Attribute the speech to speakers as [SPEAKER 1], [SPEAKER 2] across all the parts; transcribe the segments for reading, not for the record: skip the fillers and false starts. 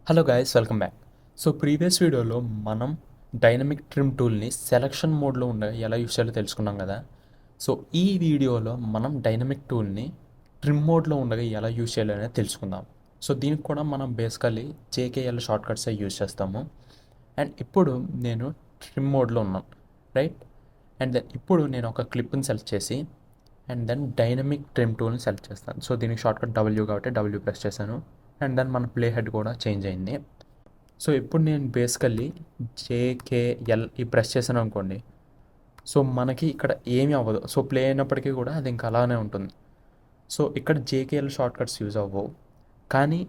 [SPEAKER 1] Hello guys, welcome back. So previous వీడియోలో మనం dynamic trim టూల్ని selection మోడ్లో ఉండగా ఎలా యూస్ చేయాలో తెలుసుకున్నాం కదా. సో ఈ వీడియోలో మనం డైనమిక్ టూల్ని ట్రిమ్ మోడ్లో ఉండగా ఎలా యూస్ చేయాలో అనేది తెలుసుకుందాం. సో దీనికి కూడా మనం బేసికలీ జేకేఎల్ షార్ట్ కట్సే యూస్ చేస్తాము. అండ్ ఇప్పుడు నేను ట్రిమ్ మోడ్లో ఉన్నాను, రైట్. అండ్ దెన్ ఇప్పుడు నేను ఒక క్లిప్ని సెలెక్ట్ చేసి అండ్ దెన్ డైనమిక్ ట్రిమ్ టూల్ని సెలెక్ట్ చేస్తాను. సో దీనికి షార్ట్కట్ డబ్ల్యూ కాబట్టి డబ్ల్యూ ప్రెస్ చేశాను. అండ్ దెన్ మన ప్లే హెడ్ కూడా చేంజ్ అయింది. సో ఇప్పుడు నేను బేసికల్లీ జేకేఎల్ ఈ ప్రెస్ చేశాను అనుకోండి, సో మనకి ఇక్కడ ఏమీ అవ్వదు. సో ప్లే అయినప్పటికీ కూడా అది ఇంకా అలానే ఉంటుంది. సో ఇక్కడ జేకేఎల్ షార్ట్ కట్స్ యూజ్ అవ్వవు. కానీ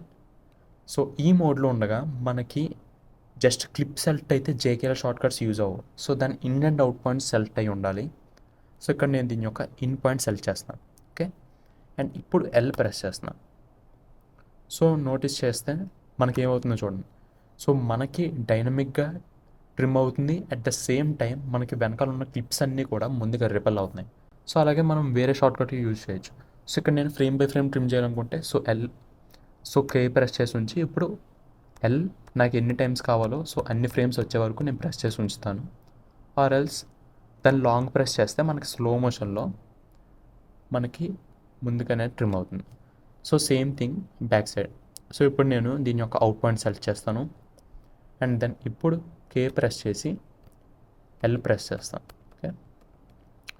[SPEAKER 1] సో ఈ మోడ్లో ఉండగా మనకి జస్ట్ క్లిప్ సెలెక్ట్ అయితే జేకేఎల్ షార్ట్ కట్స్ యూజ్ అవ్వవు. సో దాని in and out points select అయి ఉండాలి. సో ఇక్కడ నేను దీని యొక్క ఇన్ పాయింట్ సెలెక్ట్ చేస్తున్నాను. ఓకే. అండ్ ఇప్పుడు ఎల్ ప్రెస్ చేస్తున్నాను. సో నోటీస్ చేస్తే మనకి ఏమవుతుందో చూడండి. సో మనకి డైనమిక్గా ట్రిమ్ అవుతుంది. అట్ ద సేమ్ టైం మనకి వెనకాల ఉన్న క్లిప్స్ అన్నీ కూడా ముందుగా రిపెల్ అవుతున్నాయి. సో అలాగే మనం వేరే షార్ట్ కట్ యూజ్ చేయొచ్చు. సో ఇక్కడ నేను ఫ్రేమ్ బై ఫ్రేమ్ ట్రిమ్ చేయాలనుకుంటే so L, so K press చేసి ఉంచి ఇప్పుడు ఎల్ నాకు ఎన్ని టైమ్స్ కావాలో సో అన్ని ఫ్రేమ్స్ వచ్చే వరకు నేను ప్రెస్ చేసి ఉంచుతాను. ఆర్ ఎల్స్ దాన్ని లాంగ్ ప్రెస్ చేస్తే మనకి స్లో మోషన్లో మనకి ముందుగానే ట్రిమ్ అవుతుంది. So same thing back side. So ఇప్పుడు నేను దీని యొక్క అవుట్ పాయింట్ సెలెక్ట్ చేస్తాను. అండ్ దెన్ ఇప్పుడు కే ప్రెస్ చేసి ఎల్ ప్రెస్ చేస్తాను. ఓకే.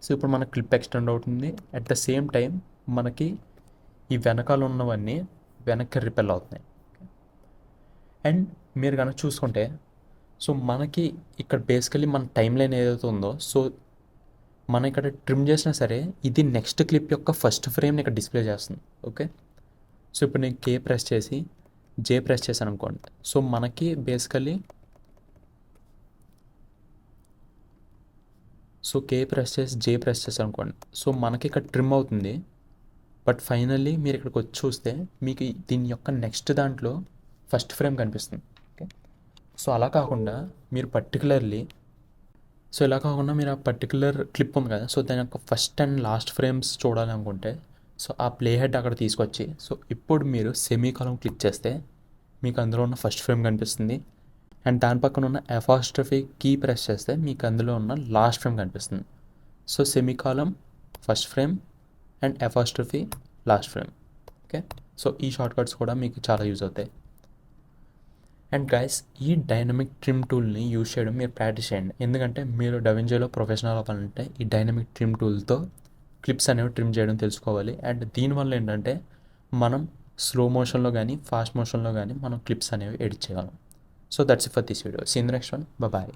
[SPEAKER 1] సో ఇప్పుడు మన క్లిప్ ఎక్స్టెండ్ అవుతుంది. అట్ ద సేమ్ టైం మనకి ఈ వెనకాల ఉన్నవన్నీ వెనక్కి రిపెల్ అవుతున్నాయి. అండ్ మీరు కనుక చూసుకుంటే సో మనకి ఇక్కడ బేసికలీ మన టైం లైన్ ఏదైతే ఉందో సో మనం ఇక్కడ ట్రిమ్ చేసినా సరే ఇది నెక్స్ట్ క్లిప్ యొక్క ఫస్ట్ ఫ్రేమ్ని ఇక్కడ డిస్ప్లే చేస్తుంది. ఓకే. సో ఇప్పుడు నేను కే ప్రెస్ చేసి జే ప్రెస్ చేశాను అనుకోండి. సో మనకి బేసికలీ సో కే ప్రెస్ చేసి జే ప్రెస్ చేశాను అనుకోండి. సో మనకి ఇక్కడ ట్రిమ్ అవుతుంది. బట్ ఫైనల్లీ మీరు ఇక్కడికి వచ్చి చూస్తే మీకు దీని యొక్క నెక్స్ట్ దాంట్లో ఫస్ట్ ఫ్రేమ్ కనిపిస్తుంది. ఓకే. సో అలా కాకుండా మీరు పర్టికులర్లీ సో ఇలా కాకుండా మీరు ఆ పర్టికులర్ క్లిప్ ఉంది కదా, సో దాని యొక్క ఫస్ట్ అండ్ లాస్ట్ ఫ్రేమ్స్ చూడాలనుకుంటే సో ఆ ప్లే హెడ్ అక్కడ తీసుకొచ్చి సో ఇప్పుడు మీరు సెమీ కాలం క్లిక్ చేస్తే మీకు అందులో ఉన్న ఫస్ట్ ఫ్రేమ్ కనిపిస్తుంది. అండ్ దాని పక్కన ఉన్న అపాస్ట్రఫీ కీ ప్రెస్ చేస్తే మీకు అందులో ఉన్న లాస్ట్ ఫ్రేమ్ కనిపిస్తుంది. So semi column first frame and apostrophe last frame. Okay. So ఈ షార్ట్ కట్స్ కూడా మీకు చాలా యూజ్ అవుతాయి. అండ్ గైస్, ఈ డైనమిక్ ట్రిమ్ టూల్ని యూజ్ చేయడం మీరు ప్రాక్టీస్ చేయండి. ఎందుకంటే మీరు డవింజీలో ప్రొఫెషనల్ అవ్వాలంటే ఈ డైనమిక్ ట్రిమ్ టూల్తో క్లిప్స్ అనేవి ట్రిమ్ చేయడం తెలుసుకోవాలి. అండ్ దీనివల్ల ఏంటంటే మనం స్లో మోషన్లో కానీ ఫాస్ట్ మోషన్లో కానీ మనం క్లిప్స్ అనేవి ఎడిట్ చేయగలం. So that's it for this video. See in the next one. Bye.